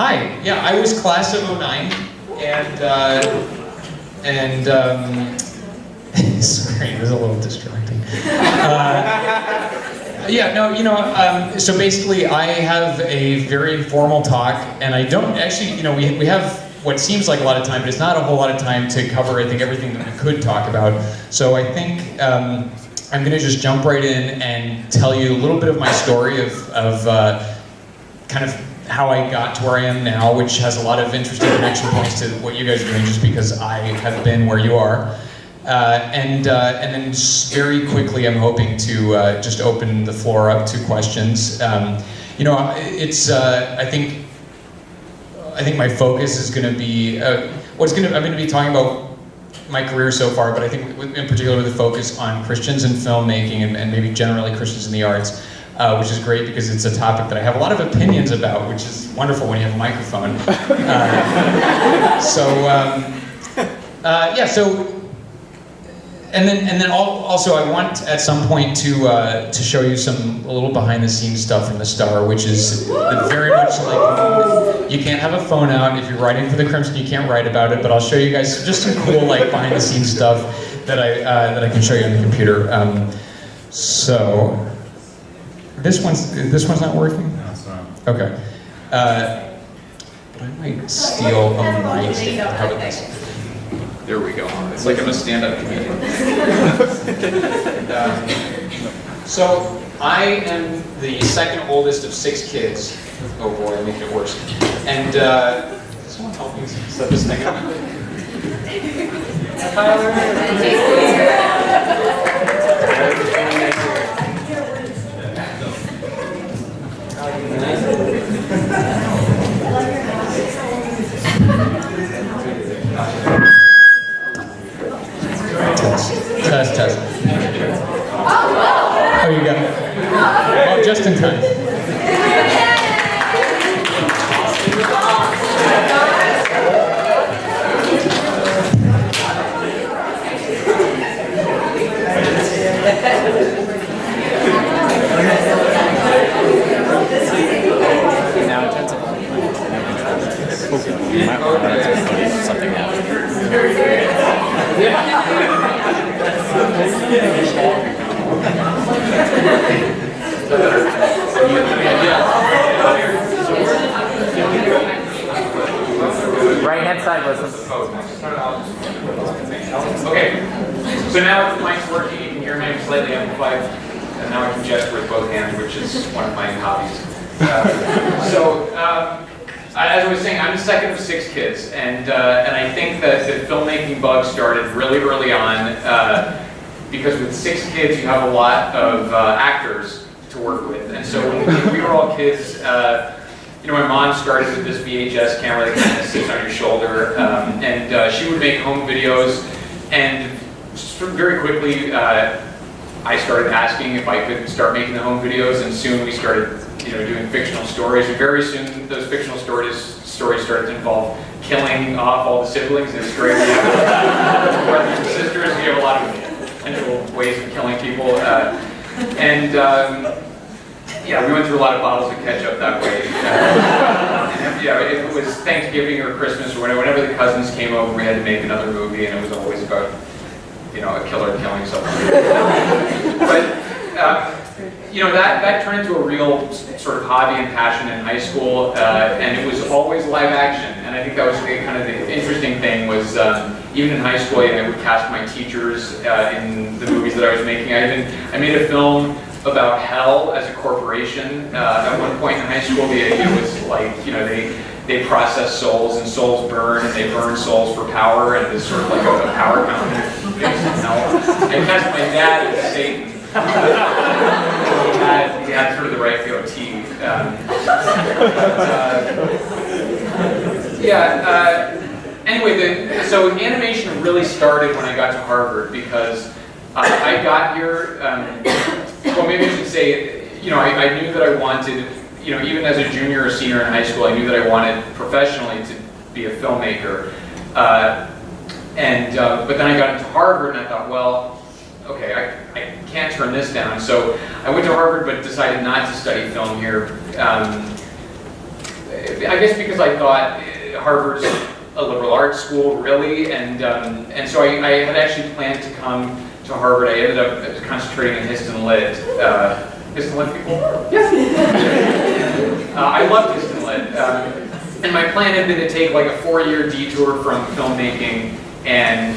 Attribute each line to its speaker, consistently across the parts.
Speaker 1: Hi. Yeah, I was class of '09, and sorry, it was a little distracting. Yeah, no, you know, so basically I have a very formal talk, and I don't actually, you know, we have what seems like a lot of time, but it's not a whole lot of time to cover, I think, everything that we could talk about. So I think I'm gonna just jump right in and tell you a little bit of my story of kind of how I got to where I am now, which has a lot of interesting connection points to what you guys are doing, just because I have been where you are. And then just very quickly, I'm hoping to just open the floor up to questions. You know, it's I think my focus is going to be I'm going to be talking about my career so far, but I think in particular with a focus on Christians in filmmaking and maybe generally Christians in the arts, which is great because it's a topic that I have a lot of opinions about, which is wonderful when you have a microphone. Yeah, so. And then also I want at some point to show you a little behind the scenes stuff from the Star, which is very much like, you can't have a phone out if you're writing for the Crimson, you can't write about it, but I'll show you guys just some cool like behind the scenes stuff that I can show you on the computer. So this one's not working? No, it's not. Okay. But I might steal a mic. How about this? There we go. It's like I'm a stand-up comedian. So I am the second oldest of 6 kids. Oh boy, I'm making it worse. And someone help me set this thing up. Tyler. Test. Oh, you got it. Oh, just in time.
Speaker 2: Now intensified. You might want to put something out. Right hand side was.
Speaker 1: Okay, so now the mic's working, you can hear me slightly amplified, and now I can gesture with both hands, which is one of my hobbies. As I was saying, I'm the second of 6 kids, and I think that the filmmaking bug started really early on, because with 6 kids you have a lot of actors to work with, and so when we were all kids, you know, my mom started with this VHS camera that kind of sits on your shoulder, and she would make home videos, and very quickly I started asking if I could start making the home videos, and soon we started, you know, doing fictional stories, and very soon those fictional stories started to involve killing off all the siblings in a story. We have brothers and sisters, we have a lot of potential ways of killing people, yeah, we went through a lot of bottles of ketchup that way. And yeah, if it was Thanksgiving or Christmas or whenever the cousins came over, we had to make another movie, and it was always about, you know, a killer killing someone. But you know, that turned into a real sort of hobby and passion in high school, and it was always live action. And I think that was kind of the interesting thing was, even in high school, I would cast my teachers in the movies that I was making. I made a film about hell as a corporation. At one point in high school, the idea was like, you know, they process souls, and souls burn, and they burn souls for power, and it's sort of like a power company based in hell. I cast my dad as Satan. He had sort of the right goatee. Anyway, so animation really started when I got to Harvard, because I got here, well, maybe I should say, you know, I knew that I wanted, you know, even as a junior or senior in high school, I knew that I wanted professionally to be a filmmaker. But then I got into Harvard, and I thought, well, okay, I can't turn this down. So I went to Harvard, but decided not to study film here. I guess because I thought Harvard's a liberal arts school, really, and so I had actually planned to come to Harvard. I ended up concentrating in Hist and Lit. Hist and Lit people? Yes! I loved Hist and Lit. And my plan had been to take like a 4-year detour from filmmaking, and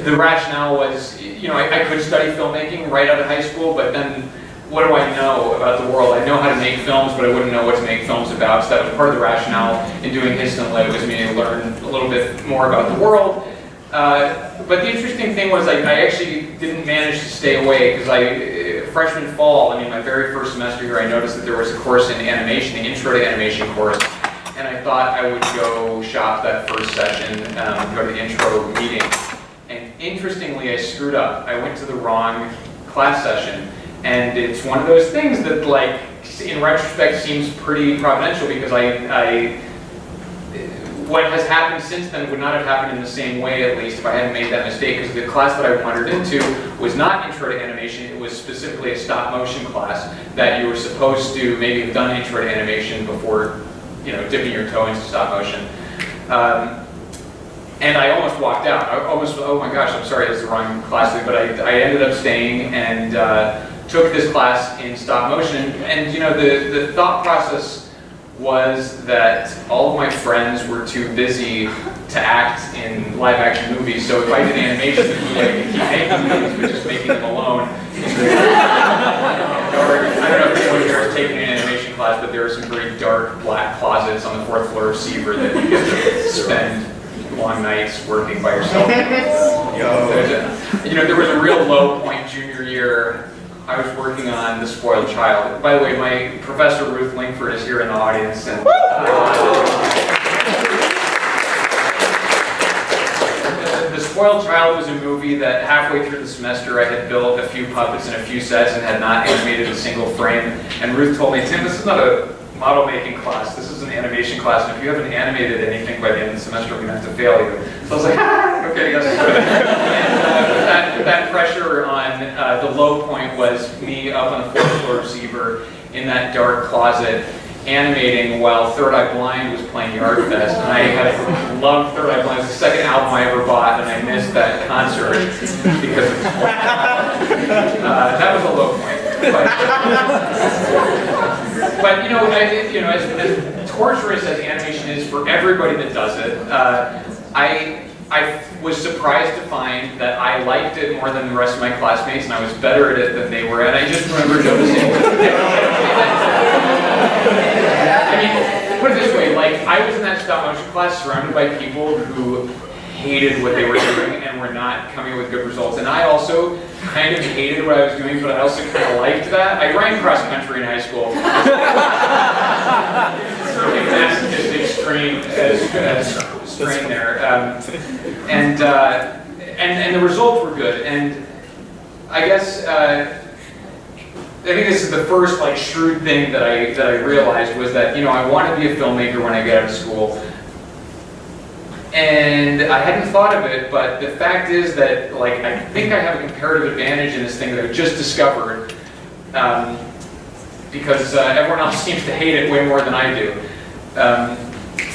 Speaker 1: the rationale was, I could study filmmaking right out of high school, but then what do I know about the world? I know how to make films, but I wouldn't know what to make films about. So that was part of the rationale in doing Hist and Lit, was me to learn a little bit more about the world. But the interesting thing was I actually didn't manage to stay away, because freshman fall, my very first semester here, I noticed that there was a course in animation, the Intro to Animation course, and I thought I would go shop that first session, go to the intro meeting. And interestingly, I screwed up. I went to the wrong class session. And it's one of those things that, like, in retrospect seems pretty providential, because what has happened since then would not have happened in the same way, at least, if I hadn't made that mistake, because the class that I wandered into was not Intro to Animation. It was specifically a stop motion class that you were supposed to maybe have done Intro to Animation before, dipping your toe into stop motion. And I almost walked out. Oh my gosh, I'm sorry, that's the wrong class, but I ended up staying and took this class in stop motion. And the thought process was that all of my friends were too busy to act in live action movies, so if I did animation, it was like keep making movies, but just making them alone. I don't know if anyone here has taken an animation class, but there are some very dark black closets on the 4th floor of Sever that you get to spend long nights working by yourself. There was a real low point junior year. I was working on The Spoiled Child. By the way, my professor Ruth Lingford is here in the audience. And, The Spoiled Child was a movie that halfway through the semester I had built a few puppets and a few sets and had not animated a single frame. And Ruth told me, Tim, this is not a model making class, this is an animation class, and if you haven't animated anything by the end of the semester, we're going to have to fail you. So I was like, okay, yes. And that pressure on the low point was me up on the 4th floor of Sever in that dark closet animating while Third Eye Blind was playing Yard Fest, and I had loved Third Eye Blind. It was the second album I ever bought, and I missed that concert because of that was a low point. But as torturous as animation is for everybody that does it, I was surprised to find that I liked it more than the rest of my classmates, and I was better at it than they were. And I just remember noticing. Put it this way: I was in that stop motion class, surrounded by people who hated what they were doing and were not coming up with good results. And I also kind of hated what I was doing, but I also kind of liked that. I ran cross country in high school. Certainly masochistic strain there. And the results were good. And I guess I think this is the first shrewd thing that I realized was that I want to be a filmmaker when I get out of school. And I hadn't thought of it, but the fact is that I think I have a comparative advantage in this thing that I just discovered, because everyone else seems to hate it way more than I do.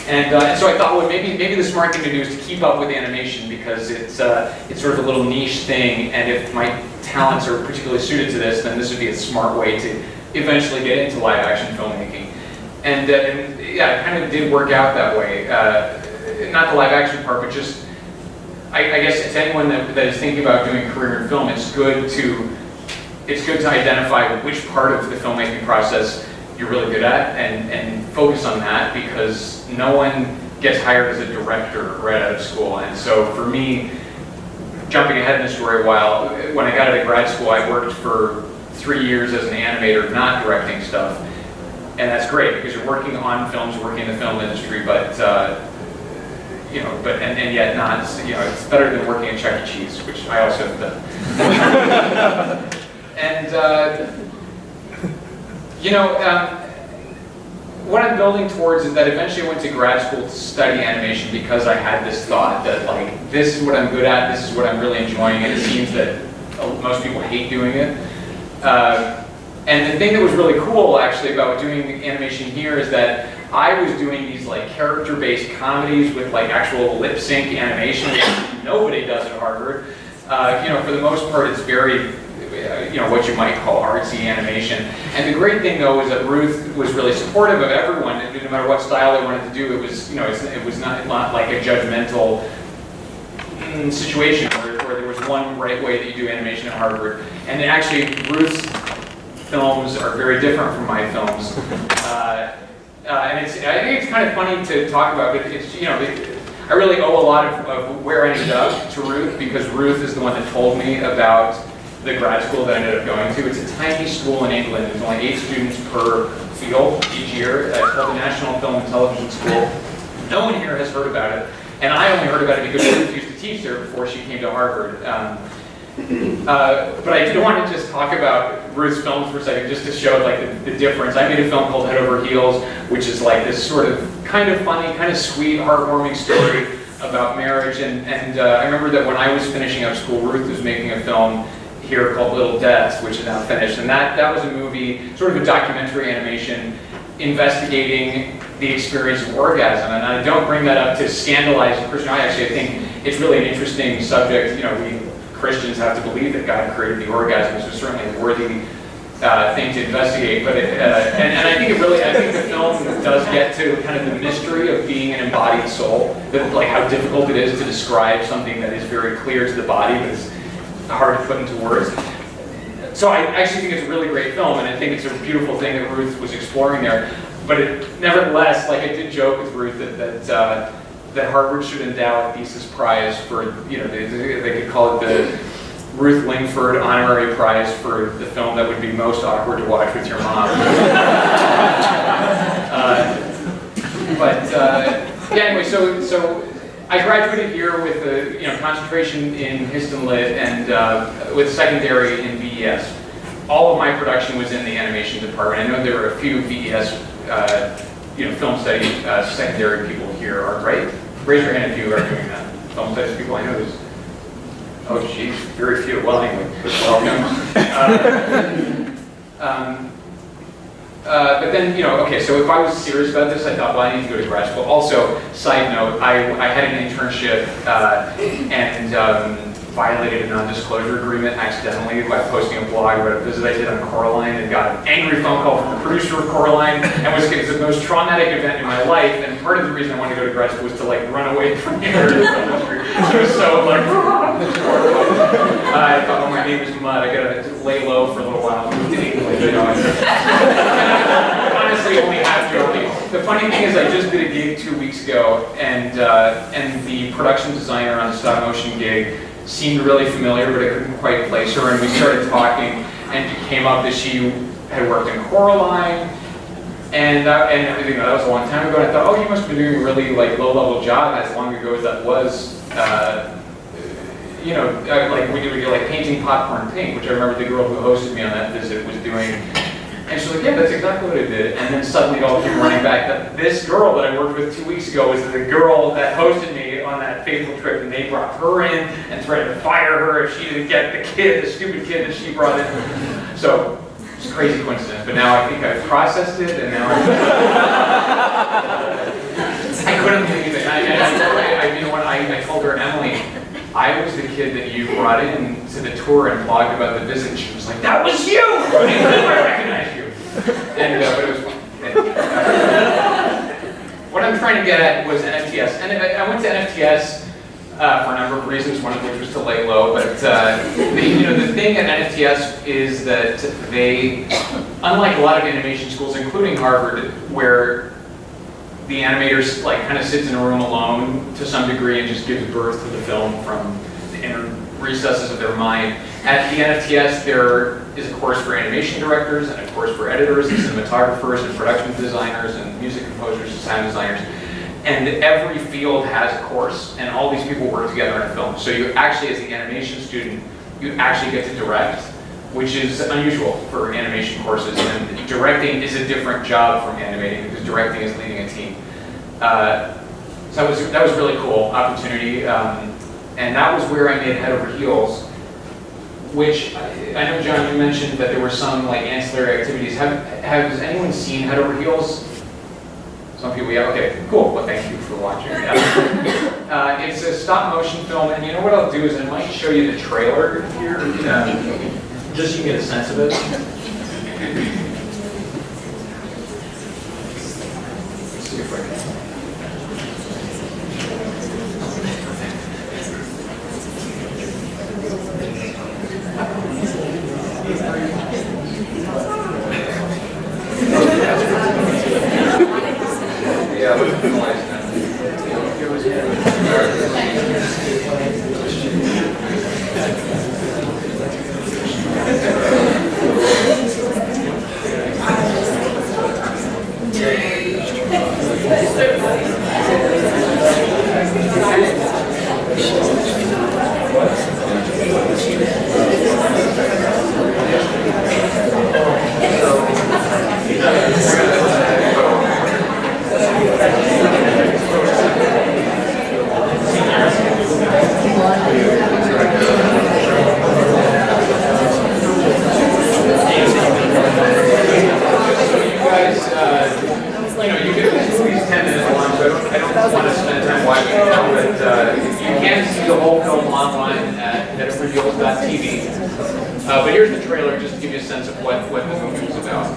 Speaker 1: And so I thought, well, maybe the smart thing to do is to keep up with animation, because it's sort of a little niche thing, and if my talents are particularly suited to this, then this would be a smart way to eventually get into live action filmmaking. And yeah, it kind of did work out that way. Not the live action part, but just, I guess to anyone that is thinking about doing a career in film, it's good to identify which part of the filmmaking process you're really good at and focus on that, because no one gets hired as a director right out of school. And so for me, jumping ahead in the story a while, when I got out of grad school, I worked for 3 years as an animator, not directing stuff. And that's great, because you're working on films, working in the film industry, but and yet not, it's better than working at Chuck E. Cheese, which I also have done. And, what I'm building towards is that eventually I went to grad school to study animation because I had this thought that this is what I'm good at, this is what I'm really enjoying, and it seems that most people hate doing it. And the thing that was really cool actually about doing animation here is that I was doing these like character-based comedies with like actual lip sync animation, which nobody does at Harvard. You know, for the most part, it's very, you know, what you might call artsy animation. And the great thing though is that Ruth was really supportive of everyone, and no matter what style they wanted to do. It was, you know, it was not like a judgmental situation where there was one right way that you do animation at Harvard. And actually, Ruth's films are very different from my films. And I think it's kind of funny to talk about, but it's, you know, I really owe a lot of where I ended up to Ruth, because Ruth is the one that told me about the grad school that I ended up going to. It's a tiny school in England. There's only 8 students per field each year. It's called the National Film and Television School. No one here has heard about it. And I only heard about it because Ruth used to teach there before she came to Harvard. But I did want to just talk about Ruth's films for a second, just to show like the difference. I made a film called Head Over Heels, which is like this sort of kind of funny, kind of sweet, heartwarming story about marriage. And I remember that when I was finishing up school, Ruth was making a film here called Little Deaths, which is now finished. And that was a movie, sort of a documentary animation, investigating the experience of orgasm. And I don't bring that up to scandalize Christian. I think it's really an interesting subject. You know, we Christians have to believe that God created the orgasm, so certainly a worthy thing to investigate. But and I think I think the film does get to kind of the mystery of being an embodied soul, that like how difficult it is to describe something that is very clear to the body, but is hard to put into words. So I actually think it's a really great film, and I think it's a beautiful thing that Ruth was exploring there. But nevertheless, like I did joke with Ruth that Harvard should endow a thesis prize for, you know, they could call it the Ruth Lingford Honorary Prize for the film that would be most awkward to watch with your mom. Yeah, anyway, so I graduated here with a concentration in Histon Lit and with secondary in VES. All of my production was in the animation department. I know there were a few VES, film study secondary people here, right? Raise your hand if you are doing that. Film studies people, I know there's, oh geez, very few. Well, anyway, but then, okay, so if I was serious about this, I thought, well, I need to go to grad school. Also, side note, I had an internship and violated a non-disclosure agreement accidentally by posting a blog about a visit I did on Coraline, and got an angry phone call from the producer of Coraline, and it was the most traumatic event in my life. And part of the reason I wanted to go to grad school was to like run away from the industry. It was so like, I thought, oh, my name is Mud. I gotta lay low for a little while. Move to England, honestly, only half joking. The funny thing is, I just did a gig 2 weeks ago, and the production designer on the stop motion gig seemed really familiar, but I couldn't quite place her. And we started talking, and it came up that she had worked in Coraline, and everything. That was a long time ago. And I thought, oh, you must have been doing a really like low-level job as long ago as that was. Like when you were like painting popcorn pink, which I remember the girl who hosted me on that visit was doing. And she's like, yeah, that's exactly what I did. And then suddenly it all came running back that this girl that I worked with 2 weeks ago was the girl that hosted me on that fateful trip, and they brought her in and threatened to fire her if she didn't get the stupid kid that she brought in. So it's a crazy coincidence, but now I think I've processed it, and now I couldn't believe it. I told her, Emily, I was the kid that you brought in to the tour and blogged about the visit. She was like, that was you! I knew I recognized you. And, but it was fun. What I'm trying to get at was NFTS. And I went to NFTS for a number of reasons, one of which was to lay low. But the thing at NFTS is that they, unlike a lot of animation schools, including Harvard, where the animators like kind of sits in a room alone to some degree and just gives birth to the film from the inner recesses of their mind. At the NFTS, there is a course for animation directors and a course for editors and cinematographers and production designers and music composers and sound designers. And every field has a course, and all these people work together in a film. So you actually, as the animation student, you actually get to direct, which is unusual for animation courses. And directing is a different job from animating, because directing is leading a team. So that was really cool opportunity. And that was where I made Head Over Heels, which I know, John, you mentioned that there were some like ancillary activities. Has anyone seen Head Over Heels? Some people, yeah, okay, cool. Well, thank you for watching. It's a stop motion film, and you know what I'll do is I might show you the trailer here, just so you can get a sense of it. Let's see if I can. Yeah, look at the lights now. But here's the trailer, just to give you a sense of what the movie is about.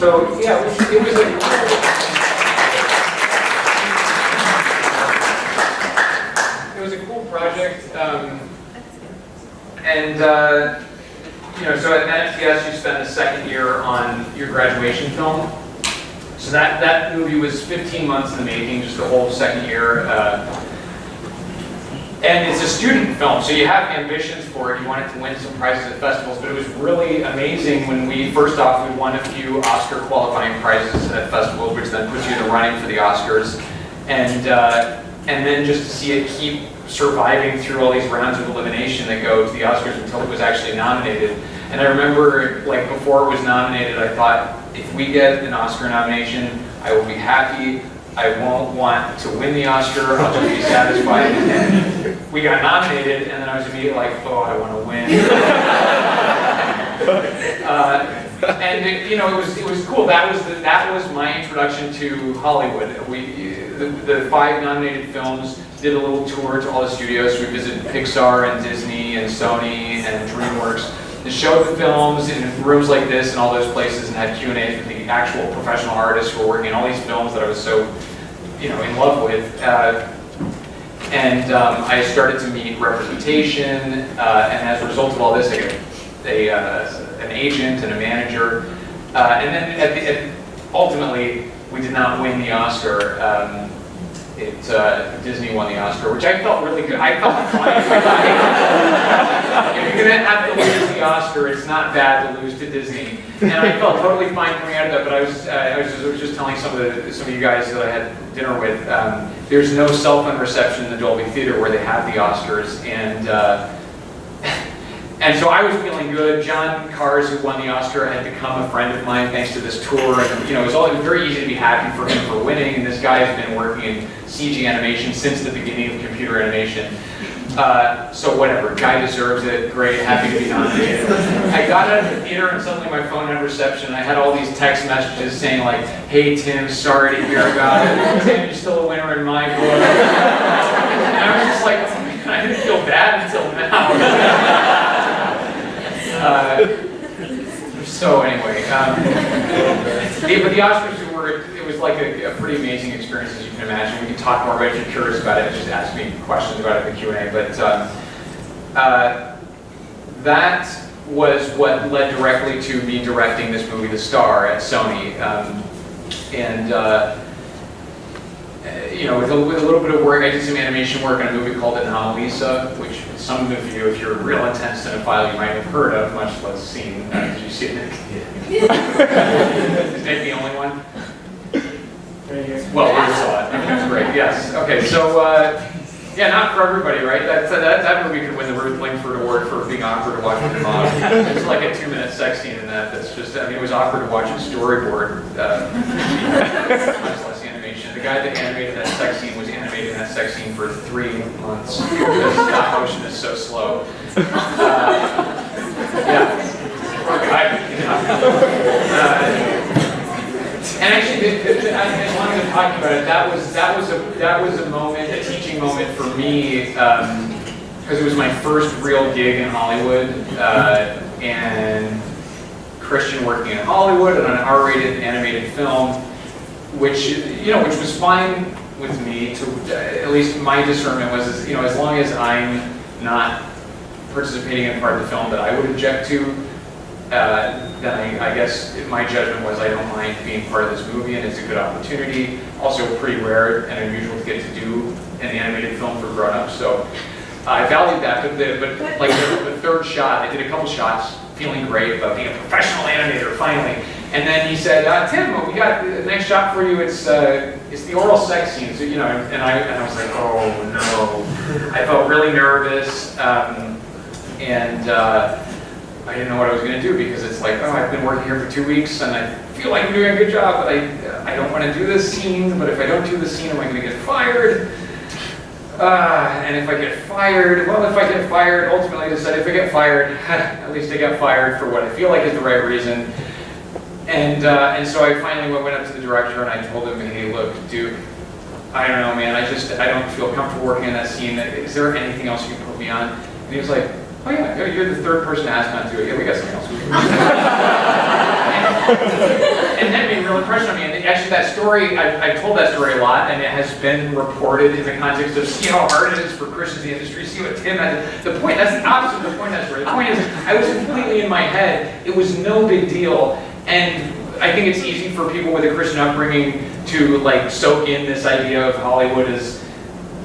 Speaker 1: So yeah, it was a cool project, and you know, so at MTS you spend the second year on your graduation film. So that movie was 15 months in the making, just the whole second year. And it's a student film, so you have ambitions for it. You want it to win some prizes at festivals, but it was really amazing when we won a few Oscar qualifying prizes at festivals, which then puts you in the running for the Oscars. And then just to see it keep surviving through all these rounds of elimination that go to the Oscars until it was actually nominated. And I remember, like, before it was nominated, I thought, if we get an Oscar nomination, I will be happy. I won't want to win the Oscar, I'll just be satisfied. And we got nominated, and then I was immediately like, oh, I want to win. And you know, it was cool. That was my introduction to Hollywood. The 5 nominated films did a little tour to all the studios. We visited Pixar and Disney and Sony and DreamWorks. They showed the films in rooms like this and all those places, and had Q&As with the actual professional artists who were working on all these films that I was so, you know, in love with. I started to meet representation, and as a result of all this, I got an agent and a manager. And then ultimately, we did not win the Oscar. Disney won the Oscar, which I felt really good. I felt fine. If you're gonna have to lose the Oscar, it's not bad to lose to Disney. And I felt totally fine coming out of that. But I was just telling some of you guys that I had dinner with. There's no cell phone reception in the Dolby Theater where they have the Oscars, and so I was feeling good. John Cars, who won the Oscar, had become a friend of mine thanks to this tour. And you know, it was very easy to be happy for him for winning. And this guy has been working in CG animation since the beginning of computer animation. So whatever, guy deserves it. Great, happy to be nominated. I got out of the theater and suddenly my phone had reception. I had all these text messages saying like, "Hey Tim, sorry to hear about it. Tim, you're still a winner in my book." And I was just like, oh man, I didn't feel bad until now. So anyway, but the Oscars it was like a pretty
Speaker 3: pretty amazing experience, as you can imagine. We can talk more about it if you're curious about it. Just ask me questions about it in the Q&A. But that was what led directly to me directing this movie, The Star, at Sony. You know, with a little bit of work, I did some animation work on a movie called Anomalisa, which some of you, if you're a real intense cinephile, you might have heard of, much less seen. Did you see it? Is Nick the only one? Well, we saw it. Okay, that's great. Yes. Okay, so yeah, not for everybody, right? That movie could win the Ruth Langford Award for being awkward to watch with your mom. It's like a 2-minute sex scene in that. That's just, I mean, it was awkward to watch a storyboard. Much less animation. The guy that animated that sex scene was animating that sex scene for 3 months because stop motion is so slow. Yeah. Poor guy. And actually, I wanted to talk about it. That was a moment, a teaching moment for me, because it was my first real gig in Hollywood, and Christian working in Hollywood on an R-rated animated film, which was fine with me. To at least my discernment was, you know, as long as I'm not participating in part of the film that I would object to. Then I guess my judgment was I don't mind being part of this movie, and it's a good opportunity. Also pretty rare and unusual to get to do an animated film for grown-ups, so I valued that. But like the third shot, I did a couple shots, feeling great about being a professional animator finally. And then he said, "Tim, we got the next shot for you. It's the oral sex scene." So, you know, and I was like, "Oh no!" I felt really nervous, I didn't know what I was going to do, because it's like, oh, I've been working here for 2 weeks and I feel like I'm doing a good job, but I don't want to do this scene. But if I don't do this scene, am I going to get fired? And if I get fired, ultimately I decided if I get fired, at least I get fired for what I feel like is the right reason. And so I finally went up to the director and I told him, "Hey, look, dude, I don't know, man. I don't feel comfortable working in that scene. Is there anything else you can put me on?" And he was like, "Oh yeah, you're the third person to ask not to do it. Yeah, we got something else we can do." And that made a real impression on me. And actually that story, I've told that story a lot, and it has been reported in the context of, see how hard it is for Christians in the industry, see what Tim had. The point, that's the opposite of the point of that story. The point is, I was completely in my head. It was no big deal. And I think it's easy for people with a Christian upbringing to like soak in this idea of Hollywood as,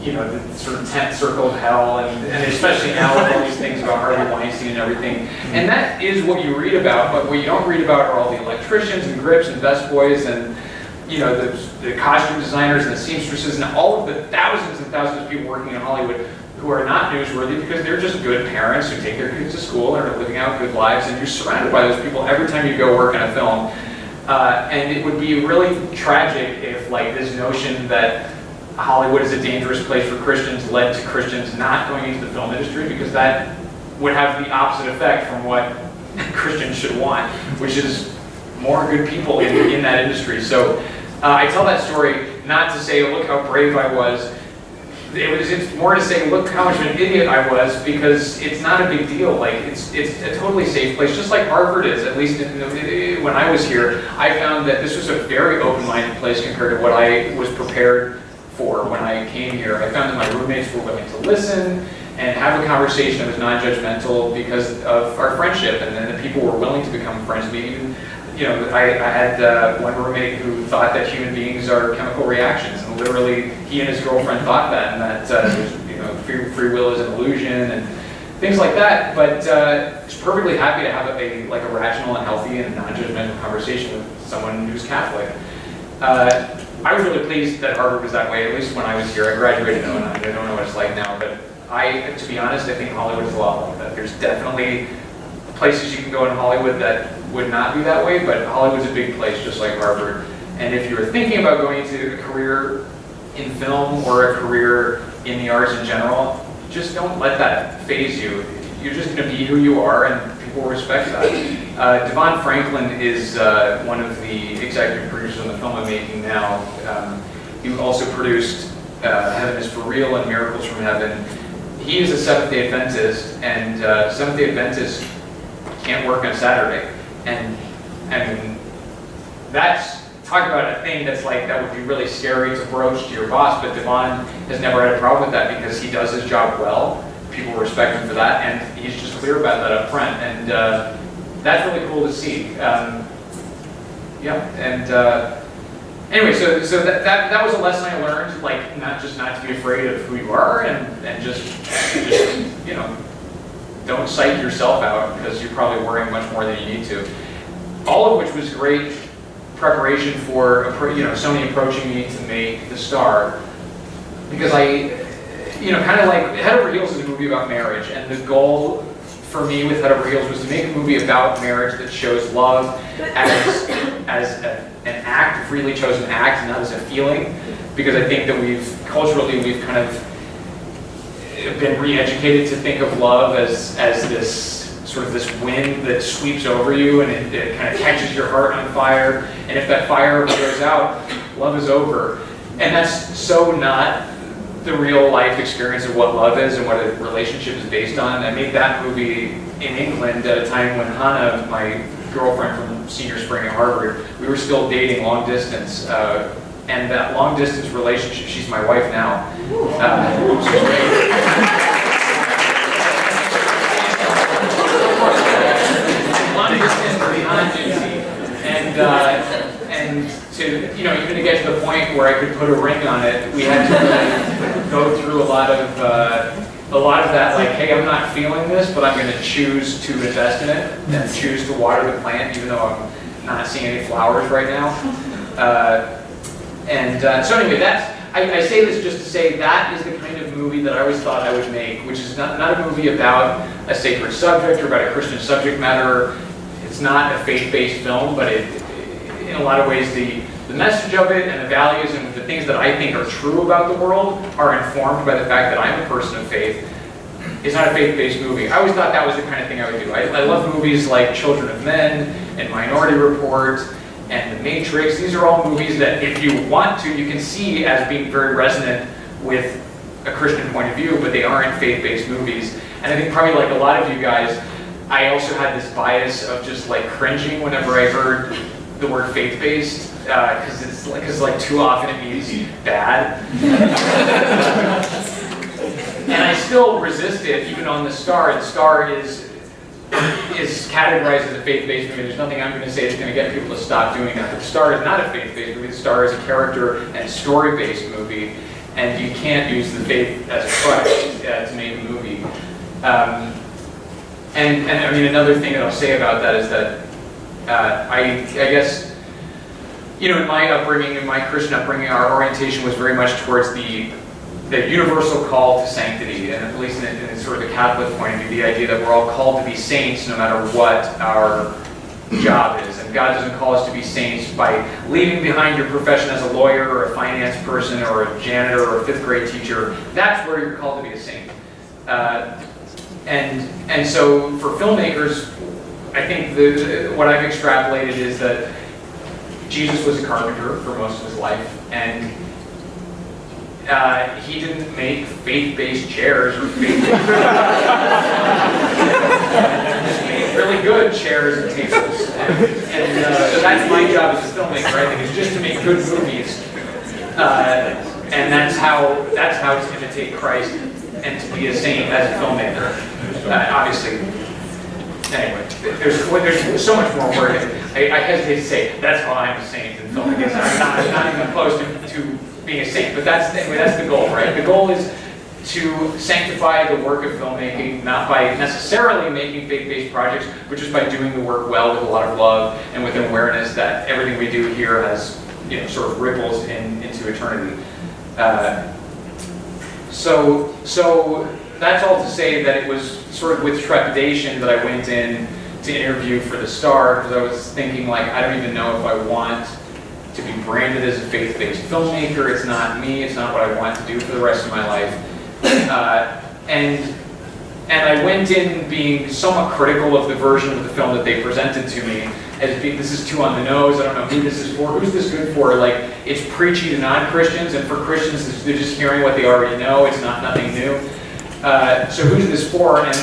Speaker 3: you know, the sort of 10th circle of hell, and especially now with all these things about Harvey Weinstein and everything. And that is what you read about, but what you don't read about are all the electricians and grips and best boys and, you know, the costume designers and the seamstresses and all of the thousands and thousands of people working in Hollywood who are not newsworthy because they're just good parents who take their kids to school and are living out good lives, and you're surrounded by those people every time you go work on a film. And it would be really tragic if, like, this notion that Hollywood is a dangerous place for Christians led to Christians not going into the film industry, because that would have the opposite effect from what Christians should want, which is more good people in that industry. So I tell that story not to say, look how brave I was. It's more to say, look how much of an idiot I was, because it's not a big deal. Like, it's a totally safe place, just like Harvard is. At least when I was here, I found that this was a very open-minded place compared to what I was prepared for when I came here. I found that my roommates were willing to listen and have a conversation that was non-judgmental because of our friendship, and then the people were willing to become friends with me. Even, you know, I had one roommate who thought that human beings are chemical reactions, and literally he and his girlfriend thought that, and that you know, free will is an illusion and things like that. But just perfectly happy to have a rational and healthy and non-judgmental conversation with someone who's Catholic. I was really pleased that Harvard was that way, at least when I was here. I graduated in 09. I don't know what it's like now, but to be honest, I think Hollywood is a lot like that. There's definitely places you can go in Hollywood that would not be that way, but Hollywood's a big place, just like Harvard. And if you're thinking about going into a career in film or a career in the arts in general, just don't let that faze you. You're just going to be who you are, and people will respect that. Devon Franklin is one of the executive producers on the film I'm making now. He also produced Heaven is for Real and Miracles from Heaven. He is a Seventh-day Adventist, and Seventh-day Adventists can't work on Saturday. And I mean, that's talk about a thing that's like, that would be really scary to broach to your boss, but Devon has never had a problem with that because he does his job well. People respect him for that, and he's just clear about that up front, and that's really cool to see. Anyway, so that was a lesson I learned, like not to be afraid of who you are, and just you know, don't psych yourself out because you're probably worrying much more than you need to. All of which was great preparation for Sony approaching me to make The Star, because I, kind of like Head Over Heels is a movie about marriage, and the goal for me with Head Over Heels was to make a movie about marriage that shows love as an act, a freely chosen act, not as a feeling, because I think that we've kind of been re-educated to think of love as this sort of this wind that sweeps over you, and it kind of catches your heart on fire, and if that fire goes out, love is over. And that's so not the real life experience of what love is and what a relationship is based on. I made that movie in England at a time when Hannah, my girlfriend from senior spring at Harvard, we were still dating long distance, and that long distance relationship, she's my wife now, which is great. Long distance beyond Gypsy, and to even to get to the point where I could put a ring on it, we had to really go through a lot of that, like, hey, I'm not feeling this, but I'm going to choose to invest in it and choose to water the plant, even though I'm not seeing any flowers right now. So anyway, I say this just to say that is the kind of movie that I always thought I would make, which is not a movie about a sacred subject or about a Christian subject matter. It's not a faith-based film, but in a lot of ways the message of it and the values and the things that I think are true about the world are informed by the fact that I'm a person of faith. It's not a faith-based movie. I always thought that was the kind of thing I would do. I love movies like Children of Men and Minority Report and The Matrix. These are all movies that, if you want to, you can see as being very resonant with a Christian point of view, but they aren't faith-based movies. And I think probably like a lot of you guys, I also had this bias of just like cringing whenever I heard the word faith-based, because too often it means bad. And I still resist it, even on The Star. The Star is categorized as a faith-based movie. There's nothing I'm going to say that's going to get people to stop doing that. But The Star is not a faith-based movie. The Star is a character and story-based movie, and you can't use the faith as a crutch to make a movie. And I mean, another thing that I'll say about that is that I guess, in my upbringing, in my Christian upbringing, our orientation was very much towards the universal call to sanctity, and at least in sort of the Catholic point of view, the idea that we're all called to be saints no matter what our job is. And God doesn't call us to be saints by leaving behind your profession as a lawyer or a finance person or a janitor or a fifth grade teacher. That's where you're called to be a saint. And so for filmmakers, I think what I've extrapolated is that Jesus was a carpenter for most of his life, and he didn't make faith-based chairs or faith-based really good chairs and tables. And so that's my job as a filmmaker, I think, is just to make good movies. And that's how to imitate Christ and to be a saint as a filmmaker. Obviously, anyway, there's so much more work. I hesitate to say that's how I'm a saint in film. I guess I'm not even close to being a saint, but that's the goal, right? The goal is to sanctify the work of filmmaking, not by necessarily making faith-based projects, but just by doing the work well with a lot of love and with an awareness that everything we do here has, sort of ripples into eternity. So that's all to say that it was sort of with trepidation that I went in to interview for The Star, because I was thinking, like, I don't even know if I want to be branded as a faith-based filmmaker. It's not me. It's not what I want to do for the rest of my life. And I went in being somewhat critical of the version of the film that they presented to me as being, this is too on the nose. I don't know who this is for. Who's this good for? Like, it's preachy to non-Christians, and for Christians, they're just hearing what they already know. It's nothing new. So who's this for? And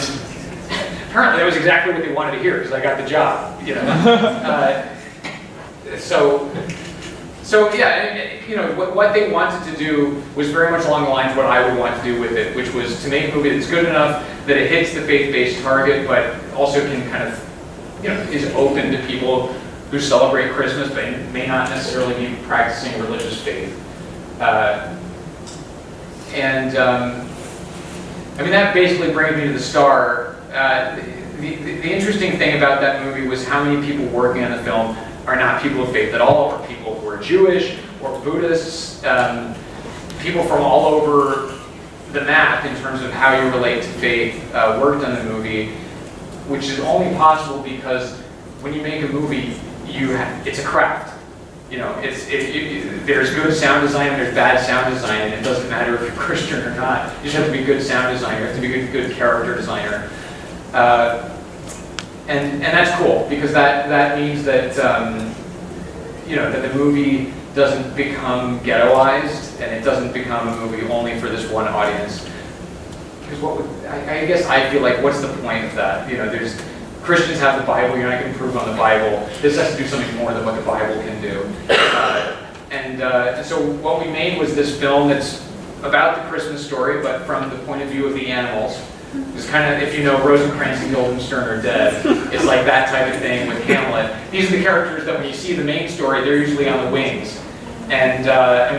Speaker 3: apparently that was exactly what they wanted to hear, because I got the job. So So yeah, what they wanted to do was very much along the lines of what I would want to do with it, which was to make a movie that's good enough that it hits the faith-based target, but also can kind of, is open to people who celebrate Christmas but may not necessarily be practicing religious faith. I mean, that basically brings me to the star. The interesting thing about that movie was how many people working on the film are not people of faith at all, or people who are Jewish, or Buddhists, people from all over the map in terms of how you relate to faith worked on the movie, which is only possible because when you make a movie, it's a craft. There's good sound design and there's bad sound design, and it doesn't matter if you're Christian or not. You just have to be a good sound designer. You have to be a good character designer. And that's cool, because that means that that the movie doesn't become ghettoized, and it doesn't become a movie only for this one audience. Because I guess I feel like, what's the point of that? There's Christians have the Bible. You're not going to improve on the Bible. This has to do something more than what the Bible can do. And so what we made was this film that's about the Christmas story, but from the point of view of the animals. It's kind of, if you know Rosencrantz and Guildenstern are dead, it's like that type of thing with Hamlet. These are the characters that when you see the main story, they're usually on the wings. And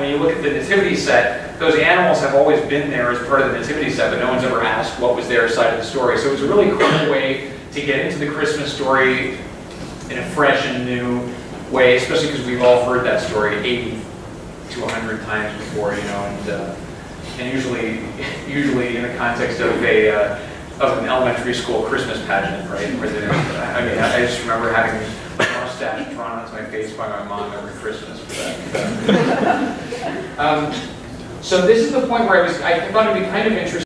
Speaker 3: when you look at the nativity set, those animals have always been there as part of the nativity set, but no one's ever asked what was their side of the story. So it was a really cool way to get into the Christmas story in a fresh and new way, especially because we've all heard that story 80 to 100 times before, and usually in the context of an elementary school Christmas pageant, right? I just remember having a mustache drawn onto my face by my mom every Christmas for that. So this is the point where I thought it'd be kind of interesting.